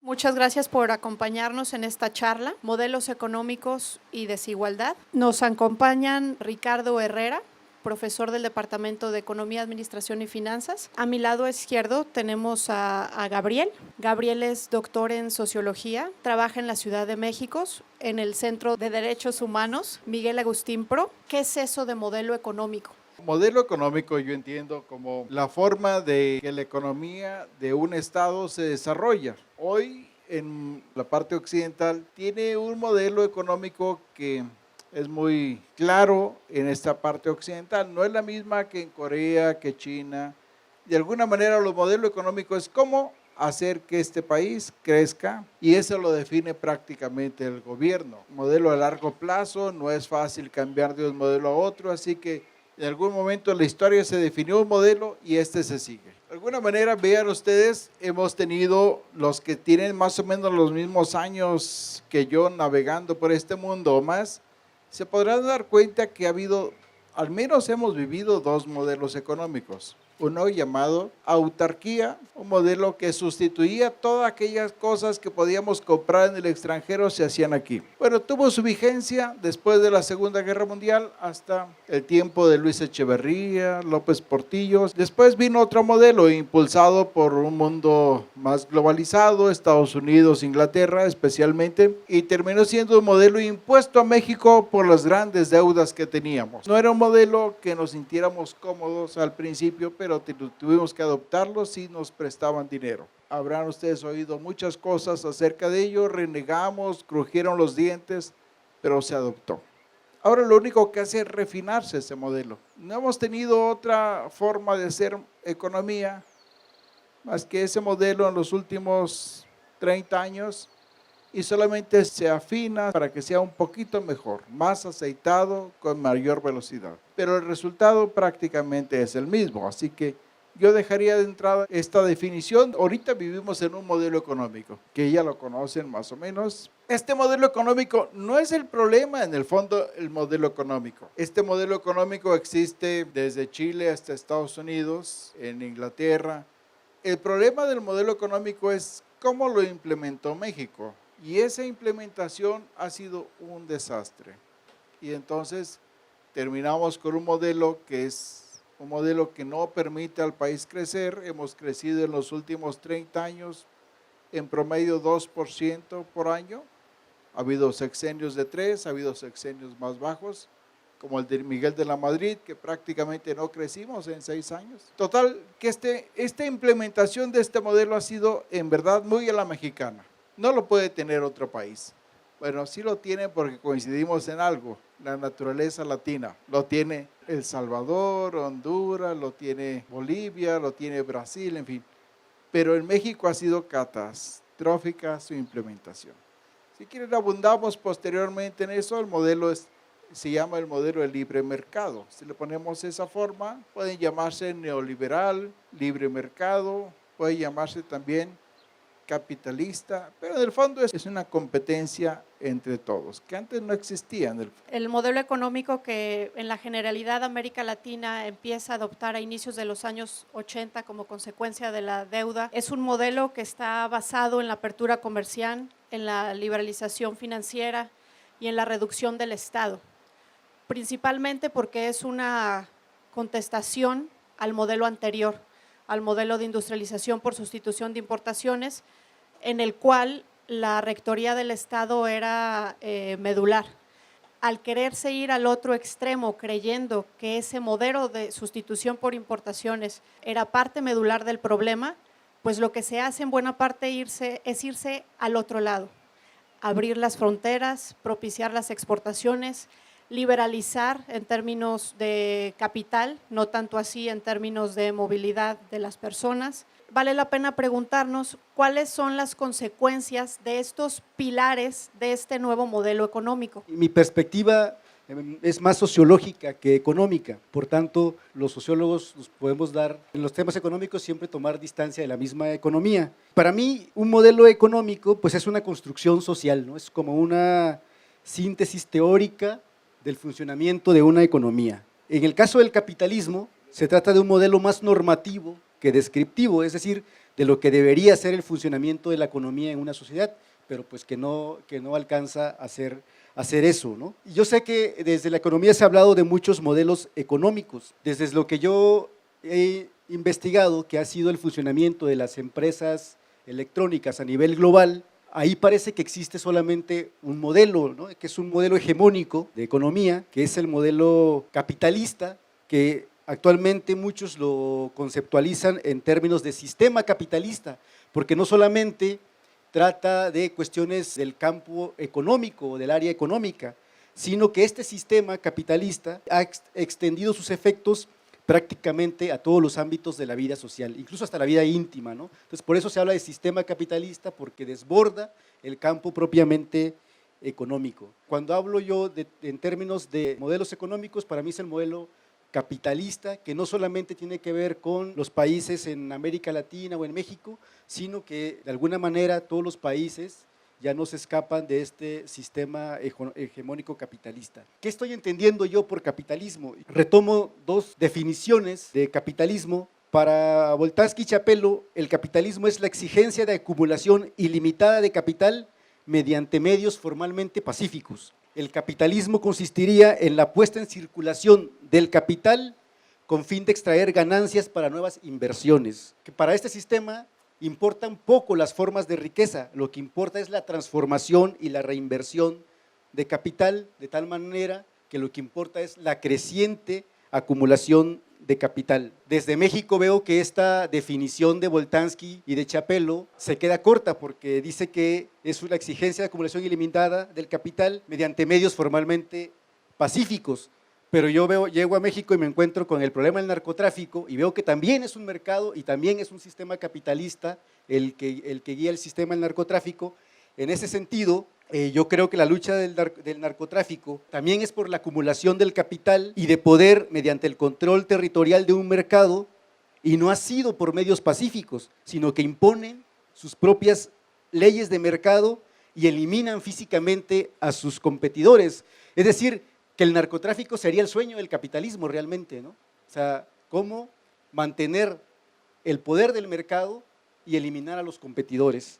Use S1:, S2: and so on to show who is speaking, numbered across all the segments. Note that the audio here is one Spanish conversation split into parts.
S1: Muchas gracias por acompañarnos en esta charla, Modelos Económicos y Desigualdad. Nos acompañan Ricardo Herrera, profesor del Departamento de Economía, Administración y Finanzas. A mi lado izquierdo tenemos a Gabriel. Gabriel es doctor en Sociología, trabaja en la Ciudad de México, en el Centro de Derechos Humanos, Miguel Agustín Pro. ¿Qué es eso de modelo económico?
S2: Modelo económico yo entiendo como la forma de que la economía de un estado se desarrolla. Hoy en la parte occidental tiene un modelo económico que es muy claro en esta parte occidental. No es la misma que en Corea, que China. De alguna manera los modelos económicos es cómo hacer que este país crezca y eso lo define prácticamente el gobierno. Modelo a largo plazo, no es fácil cambiar de un modelo a otro, así que en algún momento en la historia se definió un modelo y este se sigue. De alguna manera, vean ustedes, hemos tenido los que tienen más o menos los mismos años que yo navegando por este mundo o más, se podrán dar cuenta que ha habido, al menos hemos vivido dos modelos económicos. Uno llamado autarquía, un modelo que sustituía todas aquellas cosas que podíamos comprar en el extranjero se hacían aquí. Bueno, tuvo su vigencia después de la Segunda Guerra Mundial hasta el tiempo de Luis Echeverría, López Portillo. Después vino otro modelo impulsado por un mundo más globalizado, Estados Unidos, Inglaterra especialmente, y terminó siendo un modelo impuesto a México por las grandes deudas que teníamos. No era un modelo que nos sintiéramos cómodos al principio, pero tuvimos que adoptarlo si nos prestaban dinero. Habrán ustedes oído muchas cosas acerca de ello, renegamos, crujieron los dientes, pero se adoptó. Ahora lo único que hace es refinarse ese modelo. No hemos tenido otra forma de hacer economía más que ese modelo en los últimos 30 años y solamente se afina para que sea un poquito mejor, más aceitado, con mayor velocidad. Pero el resultado prácticamente es el mismo, así que yo dejaría de entrada esta definición. Ahorita vivimos en un modelo económico, que ya lo conocen más o menos. Este modelo económico no es el problema, en el fondo, el modelo económico. Este modelo económico existe desde Chile hasta Estados Unidos, en Inglaterra. El problema del modelo económico es cómo lo implementó México. Y esa implementación ha sido un desastre. Y entonces terminamos con un modelo que es un modelo que no permite al país crecer. Hemos crecido en los últimos 30 años en promedio 2% por año. Ha habido sexenios de 3, ha habido sexenios más bajos, como el de Miguel de la Madrid, que prácticamente no crecimos en 6 años. Total, que esta implementación de este modelo ha sido en verdad muy a la mexicana. No lo puede tener otro país. Bueno, sí lo tiene porque coincidimos en algo, la naturaleza latina. Lo tiene El Salvador, Honduras, lo tiene Bolivia, lo tiene Brasil, en fin. Pero en México ha sido catastrófica su implementación. Si quieren, abundamos posteriormente en eso. El modelo se llama el modelo de libre mercado. Si le ponemos esa forma, pueden llamarse neoliberal, libre mercado, puede llamarse también capitalista, pero en el fondo es una competencia entre todos, que antes no existía.
S1: El modelo económico que en la generalidad América Latina empieza a adoptar a inicios de los años 80 como consecuencia de la deuda, es un modelo que está basado en la apertura comercial, en la liberalización financiera y en la reducción del Estado, principalmente porque es una contestación al modelo anterior, al modelo de industrialización por sustitución de importaciones, en el cual la rectoría del Estado era medular. Al quererse ir al otro extremo, creyendo que ese modelo de sustitución por importaciones era parte medular del problema, pues lo que se hace en buena parte es irse al otro lado, abrir las fronteras, propiciar las exportaciones, liberalizar en términos de capital, no tanto así en términos de movilidad de las personas. Vale la pena preguntarnos cuáles son las consecuencias de estos pilares de este nuevo modelo económico.
S3: Mi perspectiva es más sociológica que económica, por tanto los sociólogos nos podemos dar, en los temas económicos siempre tomar distancia de la misma economía. Para mí un modelo económico pues es una construcción social, ¿no? Es como una síntesis teórica del funcionamiento de una economía. En el caso del capitalismo se trata de un modelo más normativo que descriptivo, es decir, de lo que debería ser el funcionamiento de la economía en una sociedad, pero pues que no alcanza a hacer eso, ¿no? Y yo sé que desde la economía se ha hablado de muchos modelos económicos, desde lo que yo he investigado, que ha sido el funcionamiento de las empresas electrónicas a nivel global. Ahí parece que existe solamente un modelo, ¿no? Que es un modelo hegemónico de economía, que es el modelo capitalista, que actualmente muchos lo conceptualizan en términos de sistema capitalista, porque no solamente trata de cuestiones del campo económico o del área económica, sino que este sistema capitalista ha extendido sus efectos prácticamente a todos los ámbitos de la vida social, incluso hasta la vida íntima, ¿no? Entonces, por eso se habla de sistema capitalista, porque desborda el campo propiamente económico. Cuando hablo yo en términos de modelos económicos, para mí es el modelo capitalista, que no solamente tiene que ver con los países en América Latina o en México, sino que de alguna manera todos los países ya no se escapan de este sistema hegemónico capitalista. ¿Qué estoy entendiendo yo por capitalismo? Retomo dos definiciones de capitalismo. Para Boltanski y Chapelo, el capitalismo es la exigencia de acumulación ilimitada de capital mediante medios formalmente pacíficos. El capitalismo consistiría en la puesta en circulación del capital con fin de extraer ganancias para nuevas inversiones. Que para este sistema importan poco las formas de riqueza, lo que importa es la transformación y la reinversión de capital, de tal manera que lo que importa es la creciente acumulación de capital. Desde México veo que esta definición de Boltanski y de Chapelo se queda corta, porque dice que es una exigencia de acumulación ilimitada del capital mediante medios formalmente pacíficos. Pero yo llego a México y me encuentro con el problema del narcotráfico y veo que también es un mercado y también es un sistema capitalista el que guía el sistema del narcotráfico. En ese sentido, yo creo que la lucha del narcotráfico también es por la acumulación del capital y de poder mediante el control territorial de un mercado, y no ha sido por medios pacíficos, sino que imponen sus propias leyes de mercado y eliminan físicamente a sus competidores. Es decir, que el narcotráfico sería el sueño del capitalismo realmente, ¿no? O sea, cómo mantener el poder del mercado y eliminar a los competidores.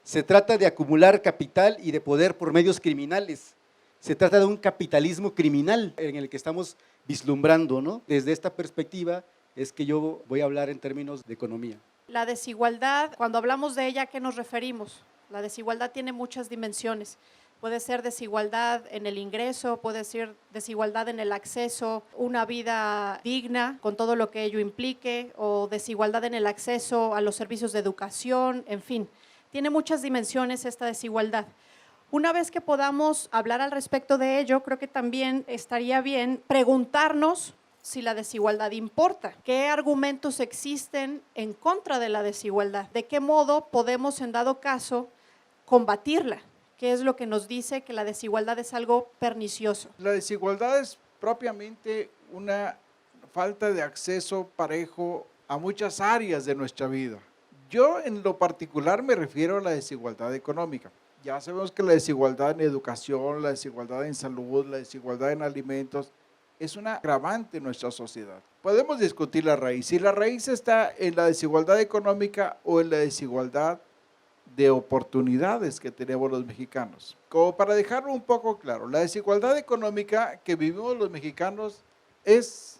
S3: Se trata de acumular capital y de poder por medios criminales. Se trata de un capitalismo criminal en el que estamos vislumbrando, ¿no? Desde esta perspectiva es que yo voy a hablar en términos de economía.
S1: La desigualdad, cuando hablamos de ella, ¿a qué nos referimos? La desigualdad tiene muchas dimensiones. Puede ser desigualdad en el ingreso, puede ser desigualdad en el acceso, una vida digna con todo lo que ello implique, o desigualdad en el acceso a los servicios de educación, en fin. Tiene muchas dimensiones esta desigualdad. Una vez que podamos hablar al respecto de ello, creo que también estaría bien preguntarnos si la desigualdad importa. ¿Qué argumentos existen en contra de la desigualdad? ¿De qué modo podemos, en dado caso, combatirla? ¿Qué es lo que nos dice que la desigualdad es algo pernicioso?
S2: La desigualdad es propiamente una falta de acceso parejo a muchas áreas de nuestra vida. Yo en lo particular me refiero a la desigualdad económica. Ya sabemos que la desigualdad en educación, la desigualdad en salud, la desigualdad en alimentos es una agravante en nuestra sociedad. Podemos discutir la raíz. Si la raíz está en la desigualdad económica o en la desigualdad de oportunidades que tenemos los mexicanos. Como para dejarlo un poco claro, la desigualdad económica que vivimos los mexicanos es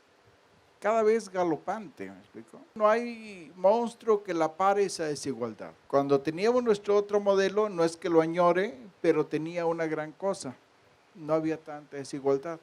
S2: cada vez galopante, ¿me explico? No hay monstruo que la pare esa desigualdad. Cuando teníamos nuestro otro modelo, no es que lo añore, pero tenía una gran cosa, no había tanta desigualdad.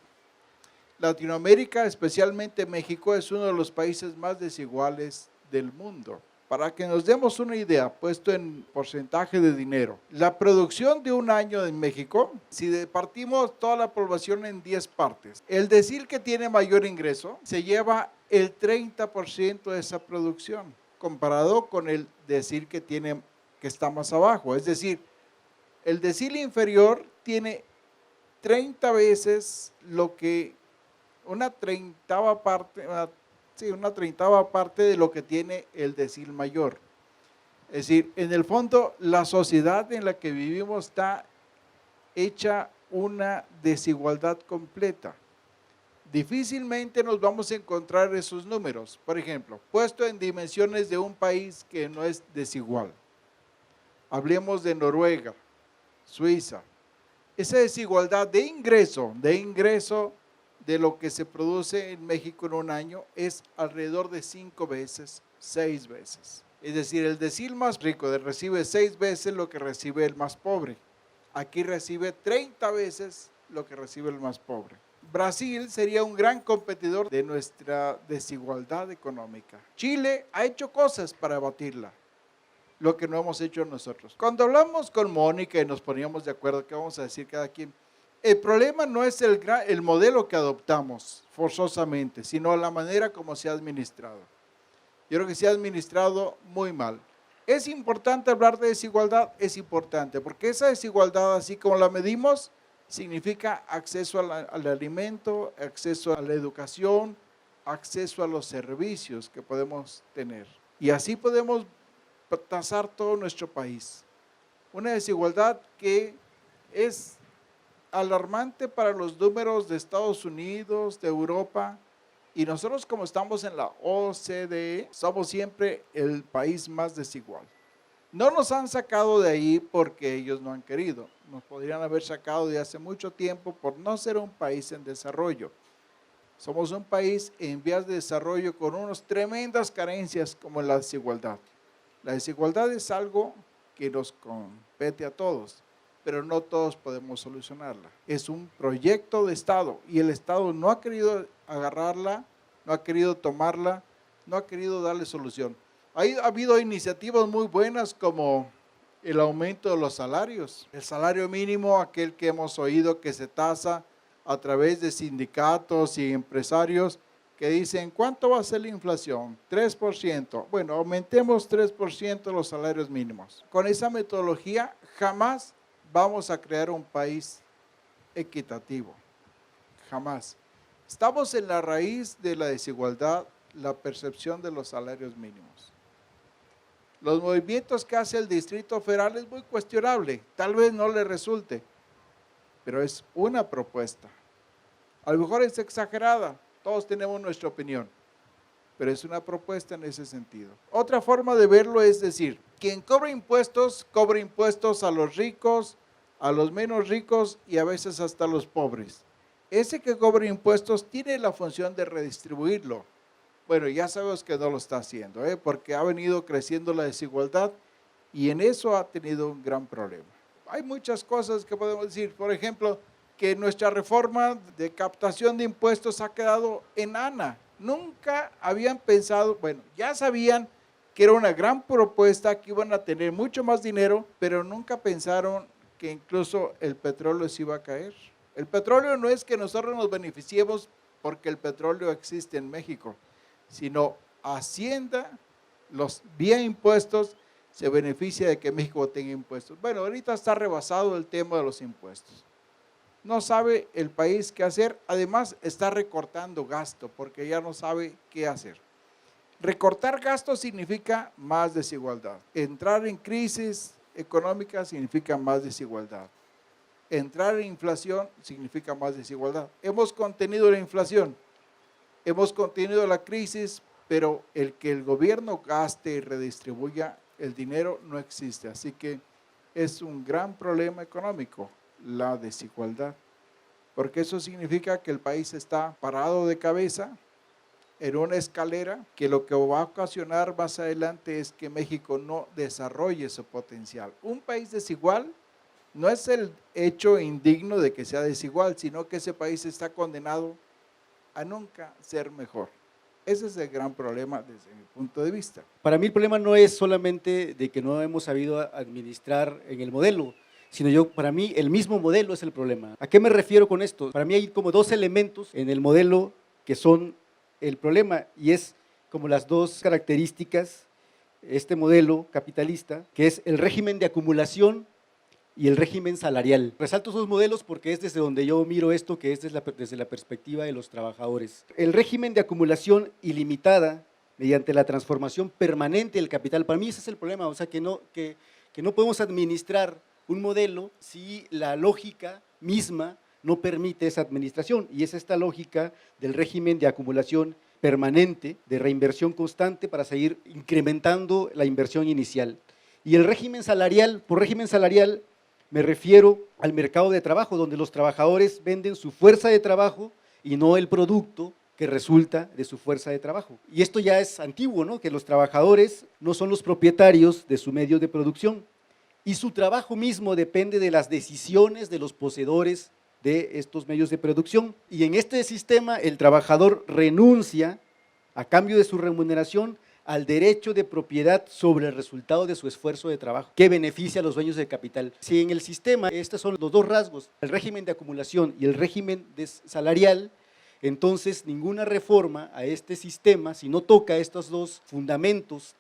S2: Latinoamérica, especialmente México, es uno de los países más desiguales del mundo. Para que nos demos una idea, puesto en porcentaje de dinero, la producción de un año en México, si partimos toda la población en 10 partes, el decil que tiene mayor ingreso se lleva el 30% de esa producción, comparado con el decil que está más abajo. Es decir, el decil inferior tiene 30 veces lo que una treintava parte de lo que tiene el decil mayor. Es decir, en el fondo, la sociedad en la que vivimos está hecha una desigualdad completa. difícilmente nos vamos a encontrar esos números. Por ejemplo, puesto en dimensiones de un país que no es desigual. Hablemos de Noruega, Suiza. Esa desigualdad de ingreso de lo que se produce en México en un año es alrededor de 5 veces, 6 veces. Es decir, el decil más rico recibe 6 veces lo que recibe el más pobre. Aquí recibe 30 veces lo que recibe el más pobre. Brasil sería un gran competidor de nuestra desigualdad económica. Chile ha hecho cosas para abatirla, lo que no hemos hecho nosotros. Cuando hablamos con Mónica y nos poníamos de acuerdo qué vamos a decir cada quien, el problema no es el modelo que adoptamos forzosamente, sino la manera como se ha administrado. Yo creo que se ha administrado muy mal. ¿Es importante hablar de desigualdad? Es importante, porque esa desigualdad, así como la medimos, significa acceso al alimento, acceso a la educación, acceso a los servicios que podemos tener. Y así podemos tasar todo nuestro país. Una desigualdad que es alarmante para los números de Estados Unidos, de Europa, y nosotros, como estamos en la OCDE, somos siempre el país más desigual. No nos han sacado de ahí porque ellos no han querido. Nos podrían haber sacado de hace mucho tiempo por no ser un país en desarrollo. Somos un país en vías de desarrollo con unas tremendas carencias como la desigualdad. La desigualdad es algo que nos compete a todos, pero no todos podemos solucionarla. Es un proyecto de Estado y el Estado no ha querido agarrarla, no ha querido tomarla, no ha querido darle solución. Ha habido iniciativas muy buenas como el aumento de los salarios. El salario mínimo, aquel que hemos oído que se tasa a través de sindicatos y empresarios que dicen, ¿cuánto va a ser la inflación? 3%. Bueno, aumentemos 3% los salarios mínimos. Con esa metodología jamás vamos a crear un país equitativo. Jamás. Estamos en la raíz de la desigualdad, la percepción de los salarios mínimos. Los movimientos que hace el Distrito Federal es muy cuestionable, tal vez no le resulte, pero es una propuesta. A lo mejor es exagerada, todos tenemos nuestra opinión, pero es una propuesta en ese sentido. Otra forma de verlo es decir, quien cobra impuestos a los ricos, a los menos ricos y a veces hasta a los pobres. Ese que cobra impuestos tiene la función de redistribuirlo. Bueno, ya sabemos que no lo está haciendo, porque ha venido creciendo la desigualdad y en eso ha tenido un gran problema. Hay muchas cosas que podemos decir, por ejemplo, que nuestra reforma de captación de impuestos ha quedado enana. Nunca habían pensado, bueno, ya sabían que era una gran propuesta, que iban a tener mucho más dinero, pero nunca pensaron que incluso el petróleo se iba a caer. El petróleo no es que nosotros nos beneficiemos porque el petróleo existe en México, sino Hacienda, vía impuestos, se beneficia de que México tenga impuestos. Bueno, ahorita está rebasado el tema de los impuestos. No sabe el país qué hacer, además está recortando gasto porque ya no sabe qué hacer. Recortar gasto significa más desigualdad. Entrar en crisis económica significa más desigualdad. Entrar en inflación significa más desigualdad. Hemos contenido la inflación, hemos contenido la crisis, pero el que el gobierno gaste y redistribuya el dinero no existe. Así que es un gran problema económico, la desigualdad, porque eso significa que el país está parado de cabeza en una escalera que lo que va a ocasionar más adelante es que México no desarrolle su potencial. Un país desigual no es el hecho indigno de que sea desigual, sino que ese país está condenado a nunca ser mejor. Ese es el gran problema desde mi punto de vista.
S3: Para mí el problema no es solamente de que no hemos sabido administrar en el modelo, sino para mí el mismo modelo es el problema. ¿A qué me refiero con esto? Para mí hay como dos elementos en el modelo que son el problema y es como las dos características, este modelo capitalista, que es el régimen de acumulación y el régimen salarial. Resalto esos modelos porque es desde donde yo miro esto, que es desde la perspectiva de los trabajadores. El régimen de acumulación ilimitada mediante la transformación permanente del capital, para mí ese es el problema, o sea que no podemos administrar un modelo si la lógica misma no permite esa administración, y es esta lógica del régimen de acumulación permanente, de reinversión constante para seguir incrementando la inversión inicial. Y el régimen salarial, por régimen salarial me refiero al mercado de trabajo, donde los trabajadores venden su fuerza de trabajo y no el producto que resulta de su fuerza de trabajo. Y esto ya es antiguo, ¿no? Que los trabajadores no son los propietarios de su medio de producción y su trabajo mismo depende de las decisiones de los poseedores de estos medios de producción. Y en este sistema el trabajador renuncia, a cambio de su remuneración, al derecho de propiedad sobre el resultado de su esfuerzo de trabajo, que beneficia a los dueños del capital. Si en el sistema, estos son los dos rasgos, el régimen de acumulación y el régimen salarial, entonces ninguna reforma a este sistema, si no toca estos dos fundamentos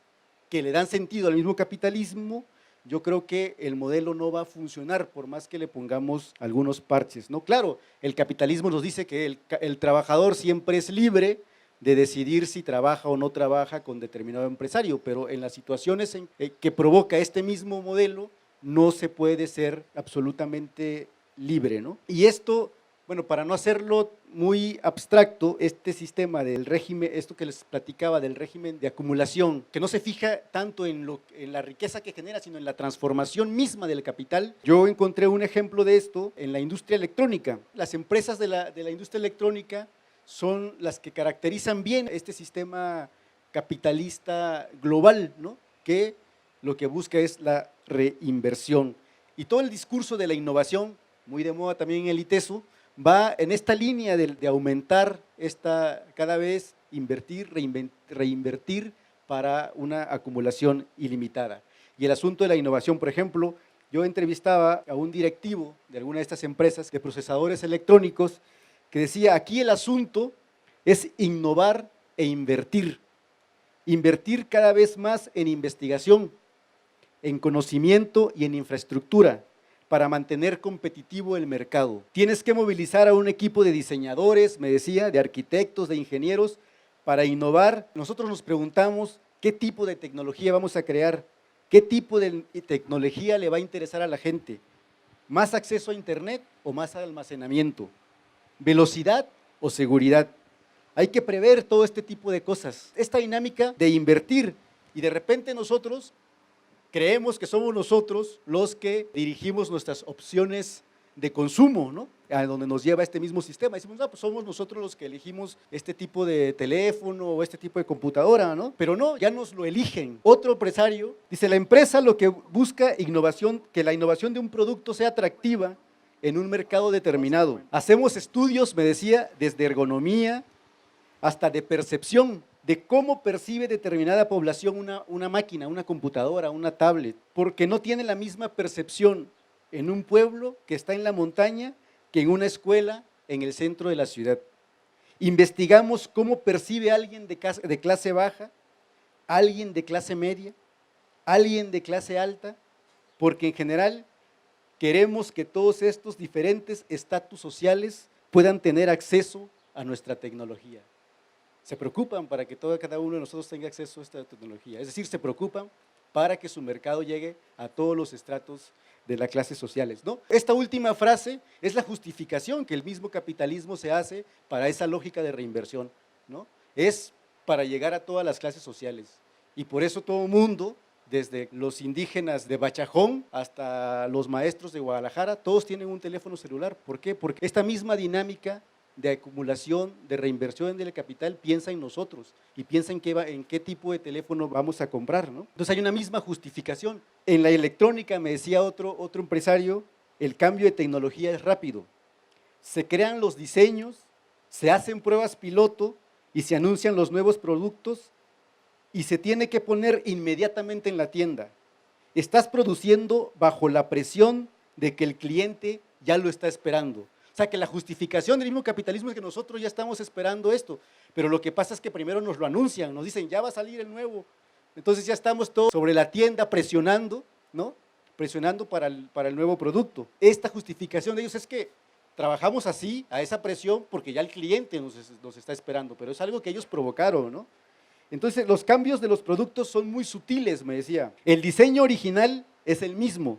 S3: que le dan sentido al mismo capitalismo, yo creo que el modelo no va a funcionar por más que le pongamos algunos parches, ¿no? Claro, el capitalismo nos dice que el trabajador siempre es libre de decidir si trabaja o no trabaja con determinado empresario, pero en las situaciones que provoca este mismo modelo no se puede ser absolutamente libre, ¿no? Y esto, bueno, para no hacerlo muy abstracto, este sistema del régimen, esto que les platicaba del régimen de acumulación, que no se fija tanto en la riqueza que genera, sino en la transformación misma del capital. Yo encontré un ejemplo de esto en la industria electrónica. Las empresas de la industria electrónica son las que caracterizan bien este sistema capitalista global, ¿no? Que lo que busca es la reinversión. Y todo el discurso de la innovación, muy de moda también en el ITESO, va en esta línea de aumentar cada vez invertir, reinvertir para una acumulación ilimitada. Y el asunto de la innovación, por ejemplo, yo entrevistaba a un directivo de alguna de estas empresas de procesadores electrónicos que decía, aquí el asunto es innovar e invertir cada vez más en investigación, en conocimiento y en infraestructura, para mantener competitivo el mercado. Tienes que movilizar a un equipo de diseñadores, me decía, de arquitectos, de ingenieros, para innovar. Nosotros nos preguntamos qué tipo de tecnología vamos a crear, qué tipo de tecnología le va a interesar a la gente, más acceso a internet o más almacenamiento, velocidad o seguridad. Hay que prever todo este tipo de cosas. Esta dinámica de invertir y de repente nosotros creemos que somos nosotros los que dirigimos nuestras opciones de consumo, ¿no? A donde nos lleva este mismo sistema. Decimos, no, pues somos nosotros los que elegimos este tipo de teléfono o este tipo de computadora, ¿no? Pero no, ya nos lo eligen. Otro empresario dice, la empresa lo que busca innovación, que la innovación de un producto sea atractiva en un mercado determinado. Hacemos estudios, me decía, desde ergonomía hasta de percepción, de cómo percibe determinada población una máquina, una computadora, una tablet, porque no tiene la misma percepción en un pueblo que está en la montaña que en una escuela en el centro de la ciudad. Investigamos cómo percibe alguien de clase baja, alguien de clase media, alguien de clase alta, porque en general queremos que todos estos diferentes estatus sociales puedan tener acceso a nuestra tecnología. Se preocupan para que cada uno de nosotros tenga acceso a esta tecnología, es decir, se preocupan para que su mercado llegue a todos los estratos de las clases sociales, ¿no? Esta última frase es la justificación que el mismo capitalismo se hace para esa lógica de reinversión, ¿no? Es para llegar a todas las clases sociales y por eso todo el mundo, desde los indígenas de Bachajón hasta los maestros de Guadalajara, todos tienen un teléfono celular. ¿Por qué? Porque esta misma dinámica de acumulación, de reinversión del capital, piensa en nosotros y piensa en qué tipo de teléfono vamos a comprar, ¿no? Entonces hay una misma justificación. En la electrónica, me decía otro empresario, el cambio de tecnología es rápido. Se crean los diseños, se hacen pruebas piloto y se anuncian los nuevos productos y se tiene que poner inmediatamente en la tienda. Estás produciendo bajo la presión de que el cliente ya lo está esperando. O sea, que la justificación del mismo capitalismo es que nosotros ya estamos esperando esto, pero lo que pasa es que primero nos lo anuncian, nos dicen, ya va a salir el nuevo, entonces ya estamos todos sobre la tienda presionando, ¿no? Presionando para el nuevo producto. Esta justificación de ellos es que trabajamos así, a esa presión, porque ya el cliente nos está esperando, pero es algo que ellos provocaron, ¿no? Entonces, los cambios de los productos son muy sutiles, me decía. El diseño original es el mismo,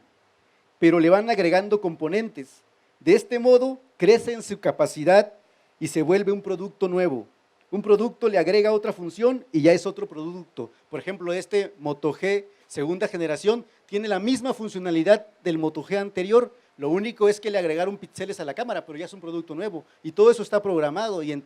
S3: pero le van agregando componentes. De este modo, crece en su capacidad y se vuelve un producto nuevo. Un producto le agrega otra función y ya es otro producto. Por ejemplo, este Moto G segunda generación tiene la misma funcionalidad del Moto G anterior, lo único es que le agregaron píxeles a la cámara, pero ya es un producto nuevo y todo eso está programado y en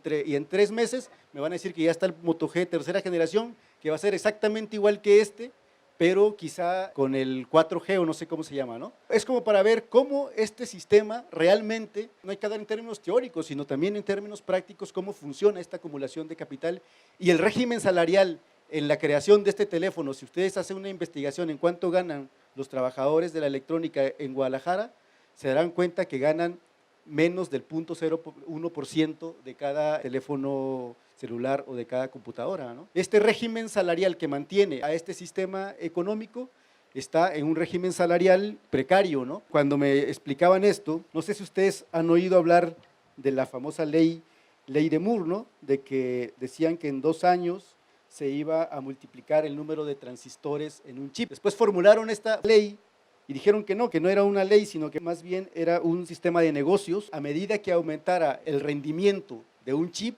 S3: 3 meses me van a decir que ya está el Moto G tercera generación, que va a ser exactamente igual que este, pero quizá con el 4G o no sé cómo se llama, ¿no? Es como para ver cómo este sistema realmente, no hay que hablar en términos teóricos, sino también en términos prácticos, cómo funciona esta acumulación de capital y el régimen salarial en la creación de este teléfono. Si ustedes hacen una investigación en cuánto ganan los trabajadores de la electrónica en Guadalajara, se darán cuenta que ganan menos del 0.01% de cada teléfono celular o de cada computadora, ¿no? Este régimen salarial que mantiene a este sistema económico está en un régimen salarial precario, ¿no? Cuando me explicaban esto, no sé si ustedes han oído hablar de la famosa ley de Moore, ¿no? De que decían que en 2 años se iba a multiplicar el número de transistores en un chip. Después formularon esta ley y dijeron que no era una ley, sino que más bien era un sistema de negocios. A medida que aumentara el rendimiento de un chip,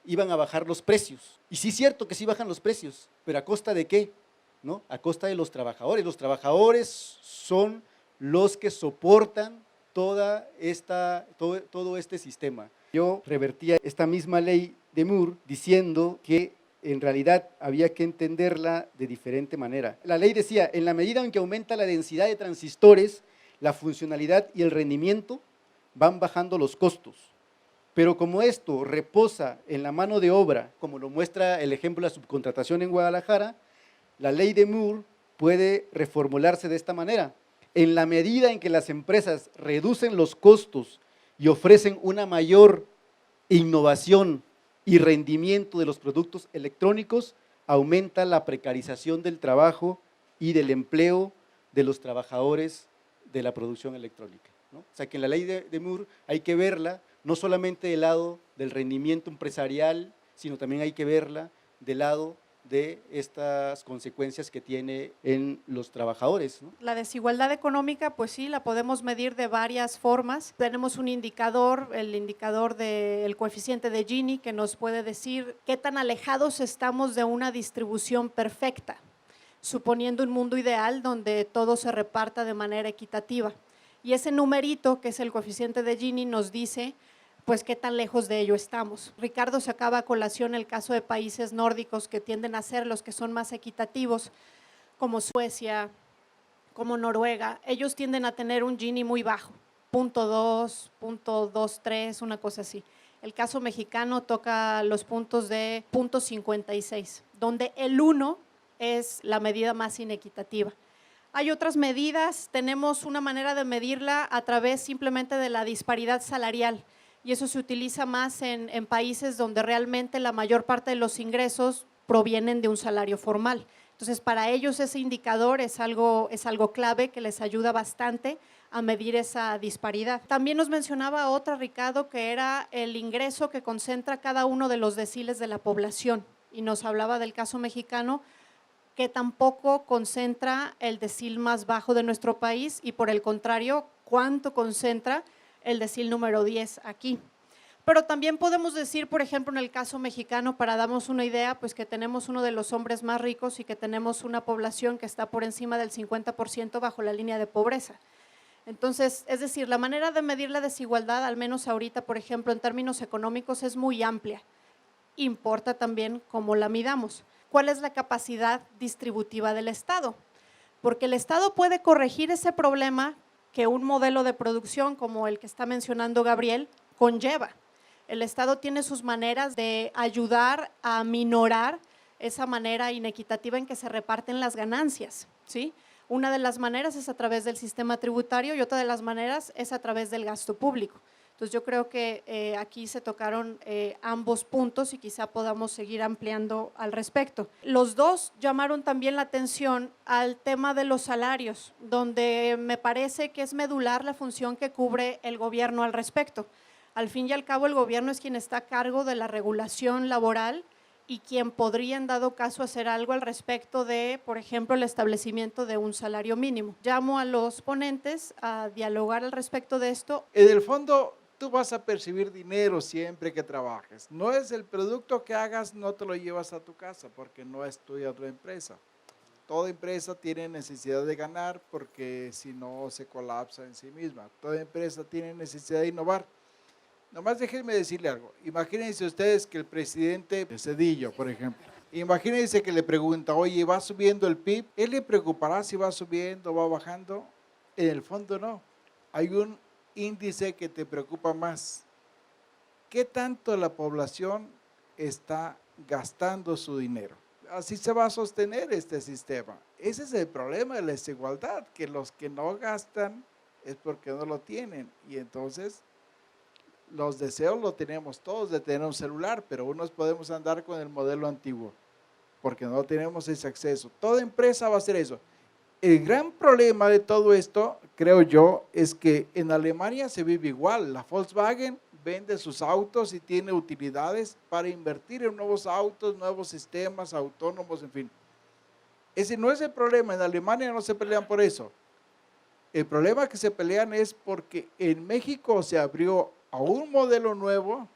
S3: iban a bajar los precios. Y sí es cierto que sí bajan los precios, pero ¿a costa de qué? ¿No? A costa de los trabajadores. Los trabajadores son los que soportan todo este sistema. Yo revertía esta misma ley de Moore diciendo que en realidad había que entenderla de diferente manera. La ley decía, en la medida en que aumenta la densidad de transistores, la funcionalidad y el rendimiento van bajando los costos. Pero como esto reposa en la mano de obra, como lo muestra el ejemplo de la subcontratación en Guadalajara, la ley de Moore puede reformularse de esta manera. En la medida en que las empresas reducen los costos y ofrecen una mayor innovación y rendimiento de los productos electrónicos, aumenta la precarización del trabajo y del empleo de los trabajadores de la producción electrónica, ¿no? O sea que en la ley de Moore hay que verla no solamente del lado del rendimiento empresarial, sino también hay que verla del lado de estas consecuencias que tiene en los trabajadores, ¿no?
S1: La desigualdad económica, pues sí, la podemos medir de varias formas. Tenemos un indicador, el indicador del coeficiente de Gini, que nos puede decir qué tan alejados estamos de una distribución perfecta, suponiendo un mundo ideal donde todo se reparta de manera equitativa. Y ese numerito, que es el coeficiente de Gini, nos dice pues qué tan lejos de ello estamos. Ricardo sacaba a colación el caso de países nórdicos que tienden a ser los que son más equitativos, como Suecia, como Noruega. Ellos tienden a tener un Gini muy bajo, 0.2, 0.23, una cosa así. El caso mexicano toca los puntos de 0.56, donde el 1 es la medida más inequitativa. Hay otras medidas, tenemos una manera de medirla a través simplemente de la disparidad salarial, y eso se utiliza más en países donde realmente la mayor parte de los ingresos provienen de un salario formal. Entonces, para ellos ese indicador es algo clave que les ayuda bastante a medir esa disparidad. También nos mencionaba otra, Ricardo, que era el ingreso que concentra cada uno de los deciles de la población, y nos hablaba del caso mexicano, que tampoco concentra el decil más bajo de nuestro país y por el contrario, cuánto concentra el decil número 10 aquí. Pero también podemos decir, por ejemplo, en el caso mexicano, para darnos una idea, pues que tenemos uno de los hombres más ricos y que tenemos una población que está por encima del 50% bajo la línea de pobreza. Entonces, es decir, la manera de medir la desigualdad, al menos ahorita, por ejemplo, en términos económicos, es muy amplia. Importa también cómo la midamos. ¿Cuál es la capacidad distributiva del Estado? Porque el Estado puede corregir ese problema que un modelo de producción como el que está mencionando Gabriel conlleva. El Estado tiene sus maneras de ayudar a minorar esa manera inequitativa en que se reparten las ganancias, ¿sí? Una de las maneras es a través del sistema tributario y otra de las maneras es a través del gasto público. Entonces yo creo que aquí se tocaron ambos puntos y quizá podamos seguir ampliando al respecto. Los dos llamaron también la atención al tema de los salarios, donde me parece que es medular la función que cubre el gobierno al respecto. Al fin y al cabo el gobierno es quien está a cargo de la regulación laboral y quien podría en dado caso hacer algo al respecto de, por ejemplo, el establecimiento de un salario mínimo. Llamo a los ponentes a dialogar al respecto de esto.
S2: En el fondo, tú vas a percibir dinero siempre que trabajes. No es el producto que hagas, no te lo llevas a tu casa porque no es tuya tu empresa. Toda empresa tiene necesidad de ganar porque si no se colapsa en sí misma. Toda empresa tiene necesidad de innovar. Nomás déjenme decirle algo. Imagínense ustedes que el presidente Cedillo, por ejemplo, imagínense que le pregunta, oye, ¿va subiendo el PIB? ¿Él le preocupará si va subiendo o va bajando? En el fondo no. Hay un índice que te preocupa más. ¿Qué tanto la población está gastando su dinero? Así se va a sostener este sistema. Ese es el problema de la desigualdad, que los que no gastan es porque no lo tienen. Y entonces los deseos lo tenemos todos de tener un celular, pero unos podemos andar con el modelo antiguo porque no tenemos ese acceso. Toda empresa va a hacer eso. El gran problema de todo esto, creo yo, es que en Alemania se vive igual. La Volkswagen vende sus autos y tiene utilidades para invertir en nuevos autos, nuevos sistemas autónomos, en fin. Ese no es el problema. En Alemania no se pelean por eso. El problema que se pelean es porque en México se abrió a un modelo nuevo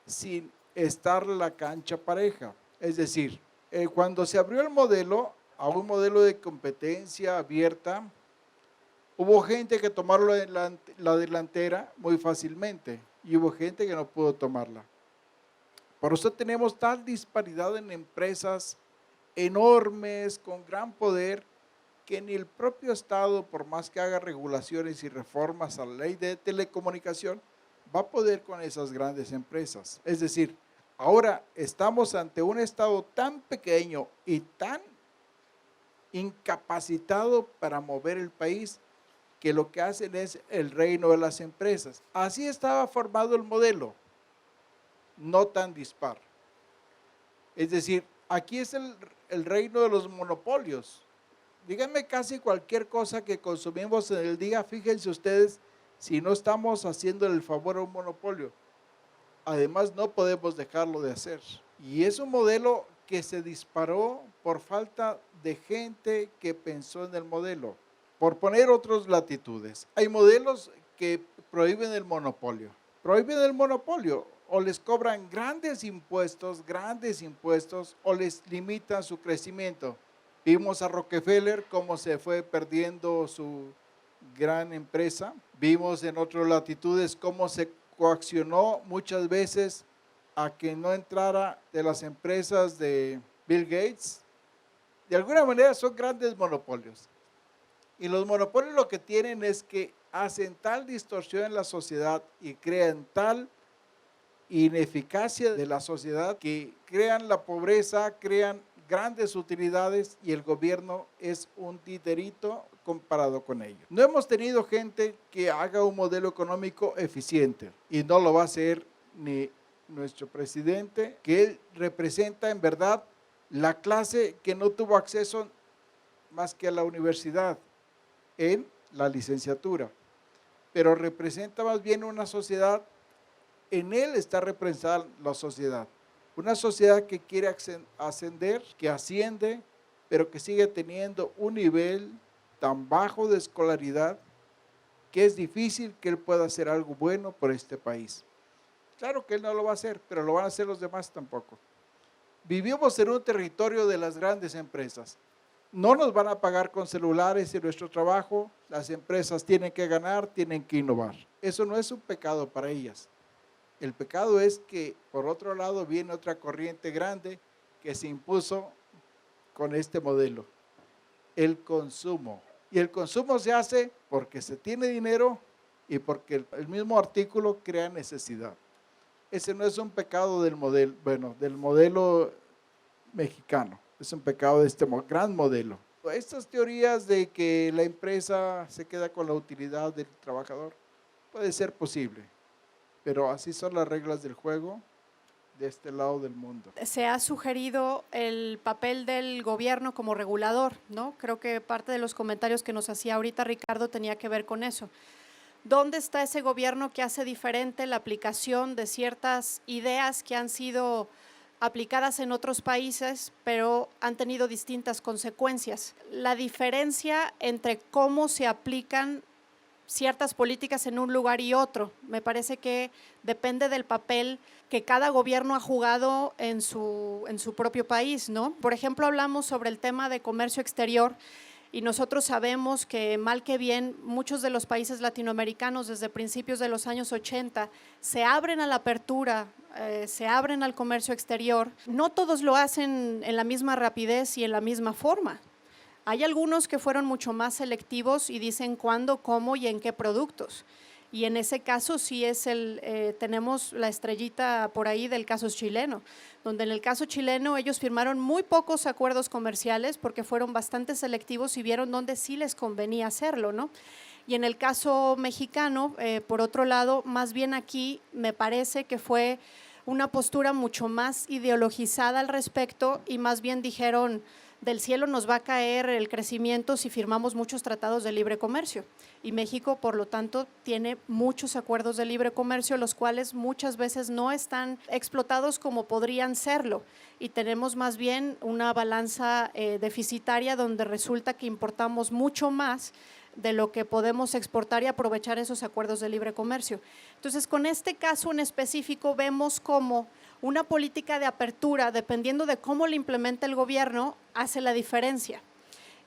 S2: sin estar la cancha pareja. Es decir, cuando se abrió el modelo a un modelo de competencia abierta, hubo gente que tomaron la delantera muy fácilmente y hubo gente que no pudo tomarla. Por eso tenemos tal disparidad en empresas enormes, con gran poder, que ni el propio Estado, por más que haga regulaciones y reformas a la ley de telecomunicación, va a poder con esas grandes empresas. Es decir, ahora estamos ante un Estado tan pequeño y tan incapacitado para mover el país, que lo que hacen es el reino de las empresas. Así estaba formado el modelo, no tan dispar. Es decir, aquí es el reino de los monopolios. Díganme casi cualquier cosa que consumimos en el día, fíjense ustedes si no estamos haciendo el favor a un monopolio. Además, no podemos dejarlo de hacer. Y es un modelo que se disparó por falta de gente que pensó en el modelo. Por poner otras latitudes, hay modelos que prohíben el monopolio. Prohíben el monopolio o les cobran grandes impuestos o les limitan su crecimiento. Vimos a Rockefeller cómo se fue perdiendo su gran empresa. Vimos en otras latitudes cómo se coaccionó muchas veces a que no entrara de las empresas de Bill Gates. De alguna manera son grandes monopolios. Y los monopolios lo que tienen es que hacen tal distorsión en la sociedad y crean tal ineficacia de la sociedad que crean la pobreza, crean grandes utilidades y el gobierno es un titerito comparado con ellos. No hemos tenido gente que haga un modelo económico eficiente y no lo va a hacer ni nuestro presidente, que él representa en verdad la clase que no tuvo acceso más que a la universidad en la licenciatura, pero representa más bien una sociedad, en él está representada la sociedad. Una sociedad que quiere ascender, que asciende, pero que sigue teniendo un nivel tan bajo de escolaridad que es difícil que él pueda hacer algo bueno por este país. Claro que él no lo va a hacer, pero lo van a hacer los demás tampoco. Vivimos en un territorio de las grandes empresas. No nos van a pagar con celulares en nuestro trabajo. Las empresas tienen que ganar, tienen que innovar. Eso no es un pecado para ellas. El pecado es que, por otro lado, viene otra corriente grande que se impuso con este modelo, el consumo. Y el consumo se hace porque se tiene dinero y porque el mismo artículo crea necesidad. Ese no es un pecado del modelo mexicano, es un pecado de este gran modelo. Estas teorías de que la empresa se queda con la utilidad del trabajador puede ser posible, pero así son las reglas del juego de este lado del mundo.
S1: Se ha sugerido el papel del gobierno como regulador, ¿no? Creo que parte de los comentarios que nos hacía ahorita Ricardo tenía que ver con eso. ¿Dónde está ese gobierno que hace diferente la aplicación de ciertas ideas que han sido aplicadas en otros países, pero han tenido distintas consecuencias. La diferencia entre cómo se aplican ciertas políticas en un lugar y otro, me parece que depende del papel que cada gobierno ha jugado en su propio país, ¿no? Por ejemplo, hablamos sobre el tema de comercio exterior y nosotros sabemos que mal que bien muchos de los países latinoamericanos desde principios de los años 80 se abren a la apertura, se abren al comercio exterior. No todos lo hacen en la misma rapidez y en la misma forma. Hay algunos que fueron mucho más selectivos y dicen cuándo, cómo y en qué productos. Y en ese caso sí tenemos la estrellita por ahí del caso chileno, donde en el caso chileno ellos firmaron muy pocos acuerdos comerciales porque fueron bastante selectivos y vieron dónde sí les convenía hacerlo, ¿no? Y en el caso mexicano, por otro lado, más bien aquí me parece que fue una postura mucho más ideologizada al respecto y más bien dijeron, del cielo nos va a caer el crecimiento si firmamos muchos tratados de libre comercio. Y México, por lo tanto, tiene muchos acuerdos de libre comercio, los cuales muchas veces no están explotados como podrían serlo. Y tenemos más bien una balanza deficitaria donde resulta que importamos mucho más de lo que podemos exportar y aprovechar esos acuerdos de libre comercio. Entonces, con este caso en específico vemos cómo una política de apertura, dependiendo de cómo la implementa el gobierno, hace la diferencia.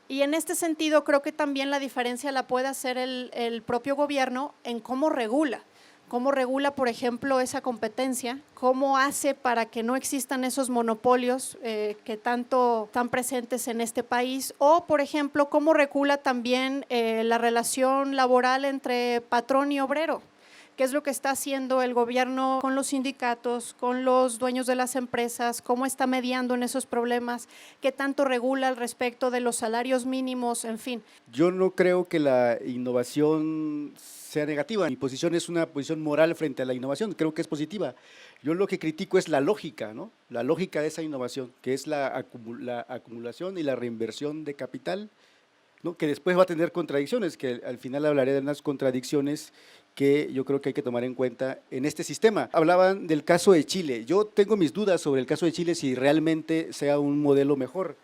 S1: Y en este sentido creo que también la diferencia la puede hacer el propio gobierno en cómo regula, por ejemplo, esa competencia, cómo hace para que no existan esos monopolios que tanto están presentes en este país, o por ejemplo, cómo regula también la relación laboral entre patrón y obrero. ¿Qué es lo que está haciendo el gobierno con los sindicatos, con los dueños de las empresas? ¿Cómo está mediando en esos problemas? ¿Qué tanto regula al respecto de los salarios mínimos? En fin.
S3: Yo no creo que la innovación sea negativa. Mi posición es una posición moral frente a la innovación, creo que es positiva. Yo lo que critico es la lógica, ¿no? La lógica de esa innovación, que es la acumulación y la reinversión de capital, ¿no? Que después va a tener contradicciones, que al final hablaré de unas contradicciones que yo creo que hay que tomar en cuenta en este sistema. Hablaban del caso de Chile. Yo tengo mis dudas sobre el caso de Chile si realmente sea un modelo mejor.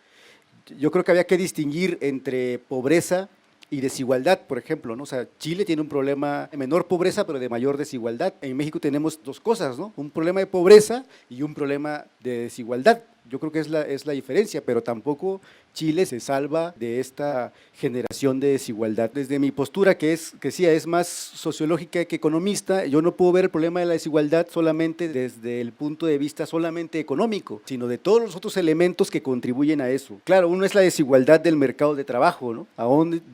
S3: Yo creo que había que distinguir entre pobreza y desigualdad, por ejemplo, ¿no? O sea, Chile tiene un problema de menor pobreza, pero de mayor desigualdad. En México tenemos dos cosas, ¿no? Un problema de pobreza y un problema de desigualdad. Yo creo que es la diferencia, pero tampoco Chile se salva de esta generación de desigualdad. Desde mi postura, que sí es más sociológica que economista, yo no puedo ver el problema de la desigualdad solamente desde el punto de vista solamente económico, sino de todos los otros elementos que contribuyen a eso. Claro, uno es la desigualdad del mercado de trabajo, ¿no?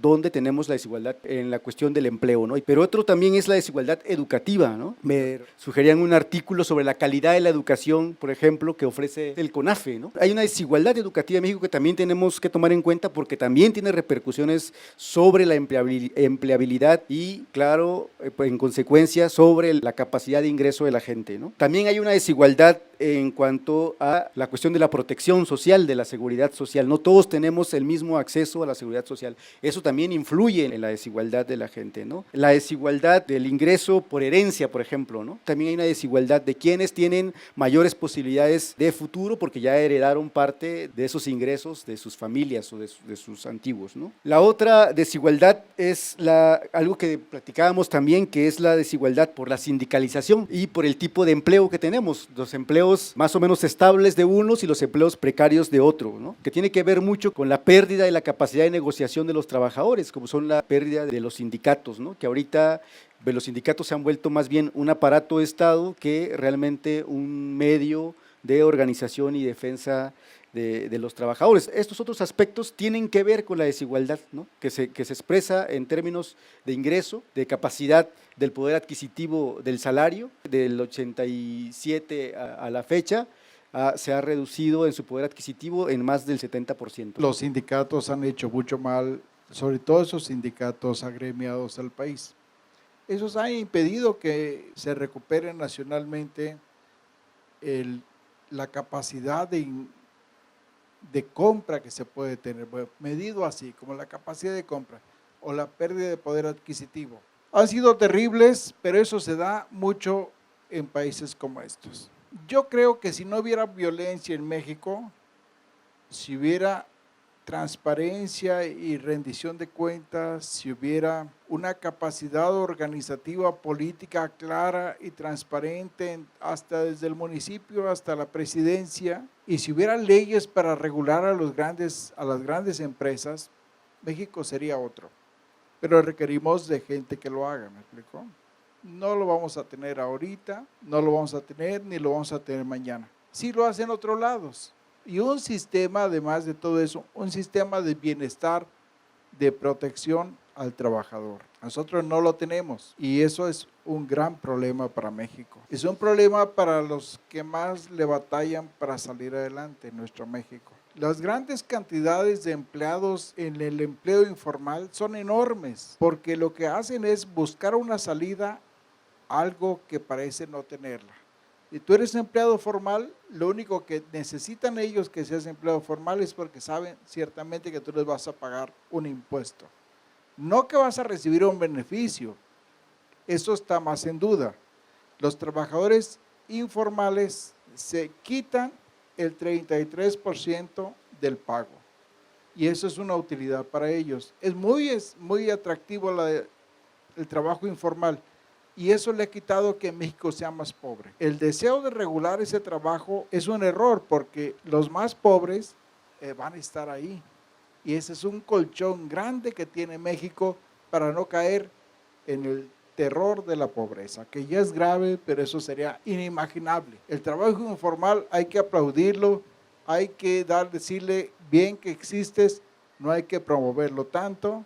S3: ¿Dónde tenemos la desigualdad en la cuestión del empleo, ¿no? Pero otro también es la desigualdad educativa, ¿no? Me sugerían un artículo sobre la calidad de la educación, por ejemplo, que ofrece el CONAFE, ¿no? Hay una desigualdad educativa en México que también tenemos que tomar en cuenta porque también tiene repercusiones sobre la empleabilidad y, claro, en consecuencia, sobre la capacidad de ingreso de la gente, ¿no? También hay una desigualdad en cuanto a la cuestión de la protección social, de la seguridad social. No todos tenemos el mismo acceso a la seguridad social. Eso también influye en la desigualdad de la gente, ¿no? La desigualdad del ingreso por herencia, por ejemplo, ¿no? También hay una desigualdad de quienes tienen mayores posibilidades de futuro porque ya heredaron parte de esos ingresos de sus familias o de sus antiguos, ¿no? La otra desigualdad es algo que platicábamos también, que es la desigualdad por la sindicalización y por el tipo de empleo que tenemos. Los empleos más o menos estables de unos y los empleos precarios de otro, ¿no? Que tiene que ver mucho con la pérdida de la capacidad de negociación de los trabajadores, como son la pérdida de los sindicatos, ¿no? Que ahorita los sindicatos se han vuelto más bien un aparato de Estado que realmente un medio de organización y defensa de los trabajadores. Estos otros aspectos tienen que ver con la desigualdad, ¿no? que se expresa en términos de ingreso, de capacidad del poder adquisitivo del salario. Del 87 a la fecha se ha reducido en su poder adquisitivo en más del 70%.
S2: Los sindicatos han hecho mucho mal, sobre todo esos sindicatos agremiados al país. Esos han impedido que se recupere nacionalmente la capacidad de compra que se puede tener, medido así, como la capacidad de compra o la pérdida de poder adquisitivo. Han sido terribles, pero eso se da mucho en países como estos. Yo creo que si no hubiera violencia en México, si hubiera transparencia y rendición de cuentas, si hubiera una capacidad organizativa política clara y transparente hasta desde el municipio hasta la presidencia, y si hubiera leyes para regular a las grandes empresas, México sería otro. Pero requerimos de gente que lo haga, ¿me explico? No lo vamos a tener ahorita, no lo vamos a tener ni lo vamos a tener mañana. Sí lo hacen otros lados. Y un sistema, además de todo eso, un sistema de bienestar, de protección al trabajador. Nosotros no lo tenemos y eso es un gran problema para México. Es un problema para los que más le batallan para salir adelante en nuestro México. Las grandes cantidades de empleados en el empleo informal son enormes porque lo que hacen es buscar una salida a algo que parece no tenerla. Si tú eres empleado formal, lo único que necesitan ellos que seas empleado formal es porque saben ciertamente que tú les vas a pagar un impuesto. No que vas a recibir un beneficio, eso está más en duda. Los trabajadores informales se quitan el 33% del pago y eso es una utilidad para ellos. Es muy atractivo el trabajo informal. Y eso le ha quitado que México sea más pobre. El deseo de regular ese trabajo es un error porque los más pobres van a estar ahí. Y ese es un colchón grande que tiene México para no caer en el terror de la pobreza, que ya es grave, pero eso sería inimaginable. El trabajo informal hay que aplaudirlo, hay que decirle bien que existes, no hay que promoverlo tanto,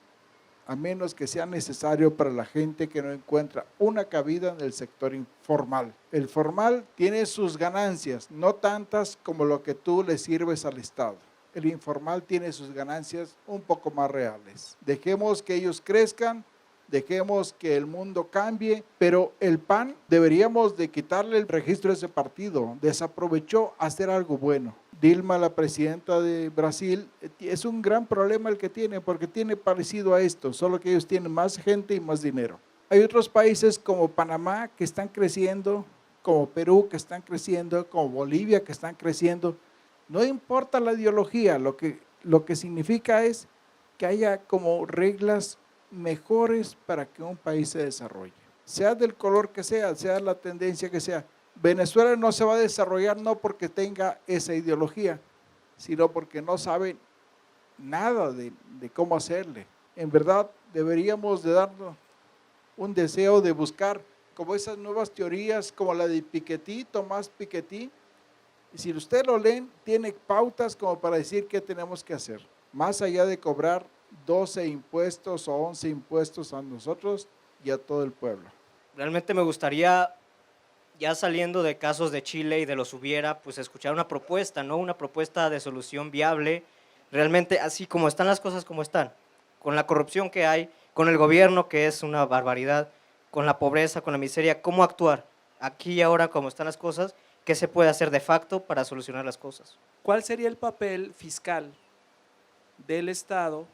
S2: a menos que sea necesario para la gente que no encuentra una cabida en el sector informal. El formal tiene sus ganancias, no tantas como lo que tú le sirves al Estado. El informal tiene sus ganancias un poco más reales. Dejemos que ellos crezcan, dejemos que el mundo cambie, pero el PAN deberíamos de quitarle el registro de ese partido. Desaprovechó hacer algo bueno. Dilma, la presidenta de Brasil, es un gran problema el que tiene, porque tiene parecido a esto, solo que ellos tienen más gente y más dinero. Hay otros países como Panamá que están creciendo, como Perú que están creciendo, como Bolivia que están creciendo. No importa la ideología, lo que significa es que haya como reglas mejores para que un país se desarrolle. Sea del color que sea la tendencia que sea. Venezuela no se va a desarrollar no porque tenga esa ideología, sino porque no sabe nada de cómo hacerle. En verdad, deberíamos de darnos un deseo de buscar como esas nuevas teorías, como la de Piketty, Tomás Piketty. Y si usted lo leen, tiene pautas como para decir qué tenemos que hacer. Más allá de cobrar 12 impuestos o 11 impuestos a nosotros y a todo el pueblo.
S4: Realmente me gustaría, ya saliendo de casos de Chile y de los hubiera, pues escuchar una propuesta, ¿no? Una propuesta de solución viable, realmente así como están las cosas como están, con la corrupción que hay, con el gobierno que es una barbaridad, con la pobreza, con la miseria, ¿cómo actuar? Aquí y ahora, como están las cosas, ¿qué se puede hacer de facto para solucionar las cosas?
S5: ¿Cuál sería el papel fiscal del Estado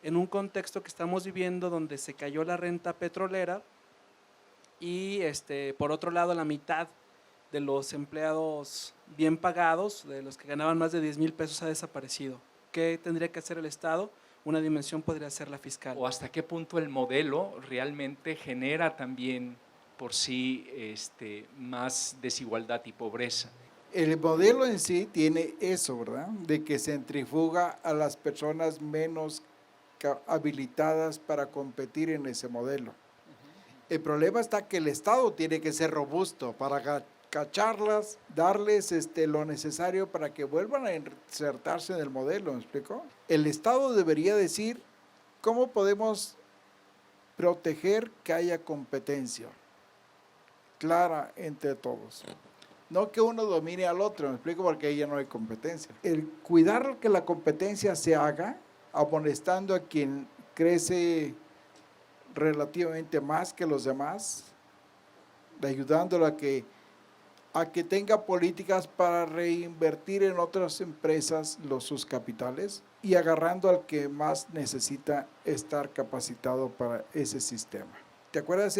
S5: en un contexto que estamos viviendo donde se cayó la renta petrolera y por otro lado la mitad de los empleados bien pagados, de los que ganaban más de 10,000 pesos, ha desaparecido? ¿Qué tendría que hacer el Estado? Una dimensión podría ser la fiscal.
S6: ¿O hasta qué punto el modelo realmente genera también por sí más desigualdad y pobreza?
S2: El modelo en sí tiene eso, ¿verdad? De que centrifuga a las personas menos habilitadas para competir en ese modelo. El problema está que el Estado tiene que ser robusto para cacharlas, darles lo necesario para que vuelvan a insertarse en el modelo, ¿me explico? El Estado debería decir cómo podemos proteger que haya competencia clara entre todos. No que uno domine al otro, me explico, porque ahí ya no hay competencia. El cuidar que la competencia se haga, amonestando a quien crece relativamente más que los demás, ayudándolo a que tenga políticas para reinvertir en otras empresas sus capitales y agarrando al que más necesita estar capacitado para ese sistema. ¿Te acuerdas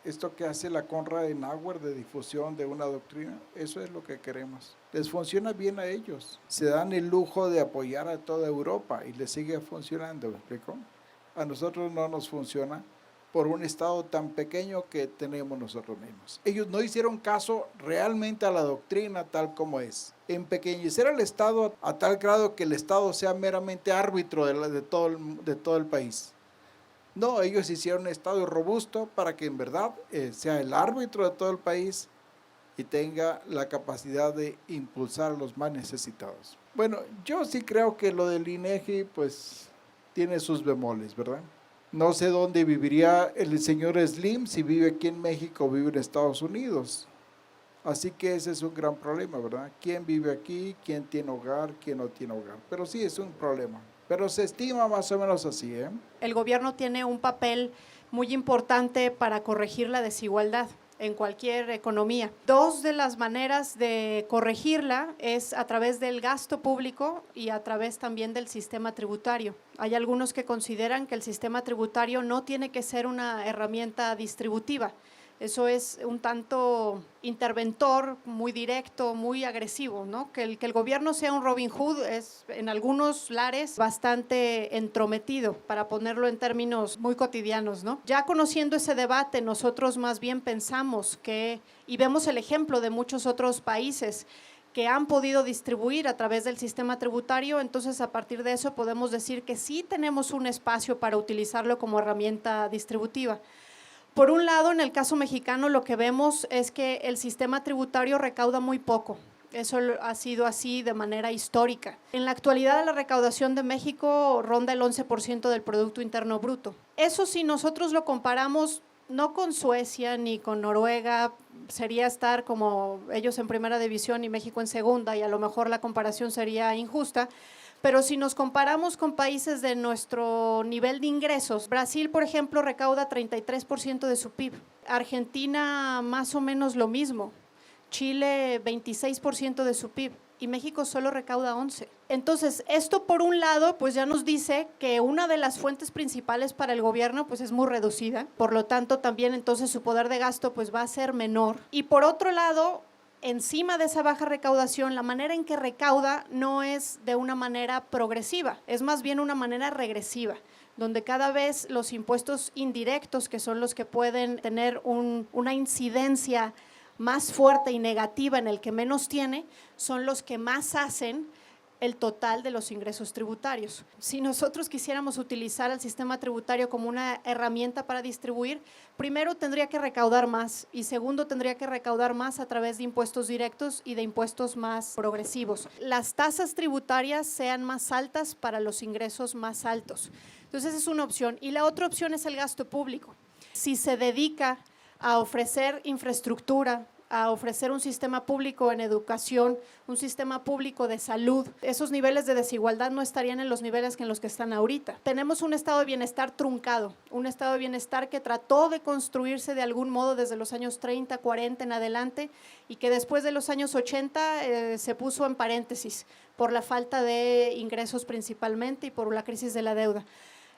S2: Esto que hace la Konrad Adenauer de difusión de una doctrina, eso es lo que queremos. Les funciona bien a ellos. Se dan el lujo de apoyar a toda Europa y les sigue funcionando, ¿me explico? A nosotros no nos funciona por un Estado tan pequeño que tenemos nosotros mismos. Ellos no hicieron caso realmente a la doctrina tal como es. Empequeñecer al Estado a tal grado que el Estado sea meramente árbitro de todo el país. No, ellos hicieron un Estado robusto para que en verdad sea el árbitro de todo el país y tenga la capacidad de impulsar a los más necesitados. Bueno, yo sí creo que lo del INEGI pues tiene sus bemoles, ¿verdad? No sé dónde viviría el señor Slim, si vive aquí en México o vive en Estados Unidos. Así que ese es un gran problema, ¿verdad? ¿Quién vive aquí? ¿Quién tiene hogar? ¿Quién no tiene hogar? Pero sí es un problema. Pero se estima más o menos así, ¿eh?
S1: El gobierno tiene un papel muy importante para corregir la desigualdad en cualquier economía. Dos de las maneras de corregirla es a través del gasto público y a través también del sistema tributario. Hay algunos que consideran que el sistema tributario no tiene que ser una herramienta distributiva. Eso es un tanto interventor, muy directo, muy agresivo, ¿no? Que el gobierno sea un Robin Hood es en algunos lares bastante entrometido, para ponerlo en términos muy cotidianos, ¿no? Ya conociendo ese debate, nosotros más bien pensamos que, y vemos el ejemplo de muchos otros países que han podido distribuir a través del sistema tributario, entonces a partir de eso podemos decir que sí tenemos un espacio para utilizarlo como herramienta distributiva. Por un lado, en el caso mexicano, lo que vemos es que el sistema tributario recauda muy poco. Eso ha sido así de manera histórica. En la actualidad, la recaudación de México ronda el 11% del Producto Interno Bruto. Eso, si nosotros lo comparamos no con Suecia ni con Noruega, sería estar como ellos en primera división y México en segunda, y a lo mejor la comparación sería injusta. Pero si nos comparamos con países de nuestro nivel de ingresos, Brasil, por ejemplo, recauda 33% de su PIB, Argentina más o menos lo mismo, Chile 26% de su PIB y México solo recauda 11%. Entonces, esto por un lado, pues ya nos dice que una de las fuentes principales para el gobierno pues es muy reducida, por lo tanto también entonces su poder de gasto pues va a ser menor. Y por otro lado, encima de esa baja recaudación, la manera en que recauda no es de una manera progresiva, es más bien una manera regresiva, donde cada vez los impuestos indirectos, que son los que pueden tener una incidencia más fuerte y negativa en el que menos tiene, son los que más hacen el total de los ingresos tributarios. Si nosotros quisiéramos utilizar el sistema tributario como una herramienta para distribuir, primero tendría que recaudar más y segundo tendría que recaudar más a través de impuestos directos y de impuestos más progresivos. Las tasas tributarias sean más altas para los ingresos más altos. Entonces esa es una opción. Y la otra opción es el gasto público. Si se dedica a ofrecer infraestructura, a ofrecer un sistema público en educación, un sistema público de salud, esos niveles de desigualdad no estarían en los niveles en los que están ahorita. Tenemos un estado de bienestar truncado, un estado de bienestar que trató de construirse de algún modo desde los años 30, 40 en adelante y que después de los años 80 se puso en paréntesis por la falta de ingresos principalmente y por la crisis de la deuda.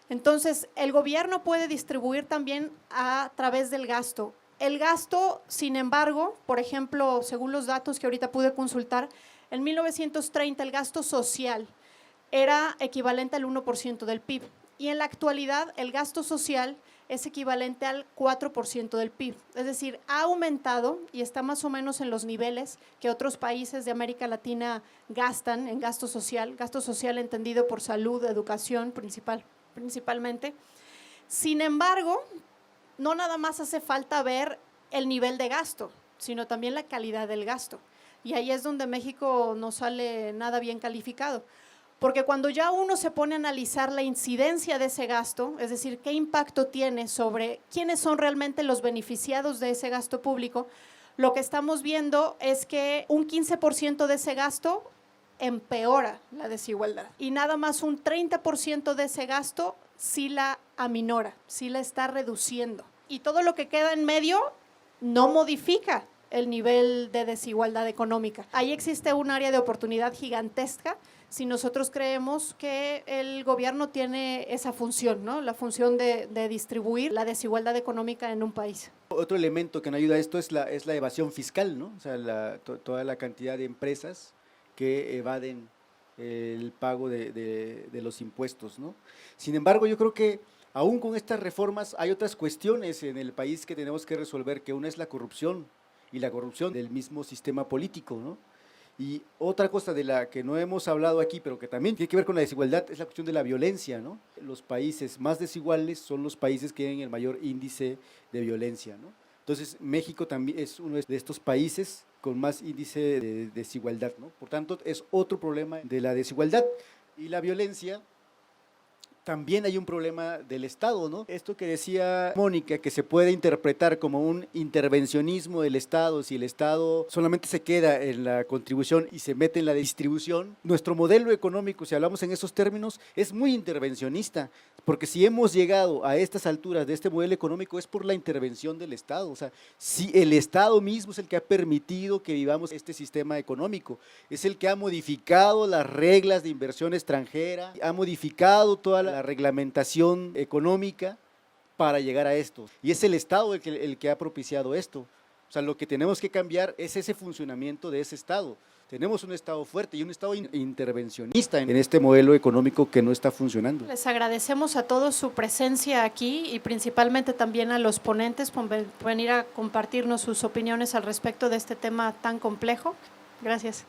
S1: Entonces, el gobierno puede distribuir también a través del gasto. El gasto, sin embargo, por ejemplo, según los datos que ahorita pude consultar, en 1930 el gasto social era equivalente al 1% del PIB y en la actualidad el gasto social es equivalente al 4% del PIB. Es decir, ha aumentado y está más o menos en los niveles que otros países de América Latina gastan en gasto social entendido por salud, educación principalmente. Sin embargo, no nada más hace falta ver el nivel de gasto, sino también la calidad del gasto. Y ahí es donde México no sale nada bien calificado. Porque cuando ya uno se pone a analizar la incidencia de ese gasto, es decir, qué impacto tiene sobre quiénes son realmente los beneficiados de ese gasto público, lo que estamos viendo es que un 15% de ese gasto empeora la desigualdad y nada más un 30% de ese gasto sí la aminora, sí la está reduciendo. Y todo lo que queda en medio no modifica el nivel de desigualdad económica. Ahí existe un área de oportunidad gigantesca si nosotros creemos que el gobierno tiene esa función, ¿no? La función de distribuir la desigualdad económica en un país.
S3: Otro elemento que nos ayuda a esto es la evasión fiscal, ¿no? O sea, toda la cantidad de empresas que evaden el pago de los impuestos, ¿no? Sin embargo, yo creo que aún con estas reformas hay otras cuestiones en el país que tenemos que resolver, que una es la corrupción y la corrupción del mismo sistema político, ¿no? Y otra cosa de la que no hemos hablado aquí, pero que también tiene que ver con la desigualdad, es la cuestión de la violencia, ¿no? Los países más desiguales son los países que tienen el mayor índice de violencia, ¿no? Entonces, México también es uno de estos países con más índice de desigualdad, ¿no? Por tanto, es otro problema de la desigualdad. Y la violencia, también hay un problema del Estado, ¿no? Esto que decía Mónica, que se puede interpretar como un intervencionismo del Estado, si el Estado solamente se queda en la contribución y se mete en la distribución, nuestro modelo económico, si hablamos en esos términos, es muy intervencionista, porque si hemos llegado a estas alturas de este modelo económico es por la intervención del Estado, o sea, si el Estado mismo es el que ha permitido que vivamos este sistema económico, es el que ha modificado las reglas de inversión extranjera, ha modificado toda la reglamentación económica para llegar a esto. Y es el Estado el que ha propiciado esto. O sea, lo que tenemos que cambiar es ese funcionamiento de ese Estado. Tenemos un Estado fuerte y un Estado intervencionista en este modelo económico que no está funcionando.
S1: Les agradecemos a todos su presencia aquí y principalmente también a los ponentes por venir a compartirnos sus opiniones al respecto de este tema tan complejo. Gracias.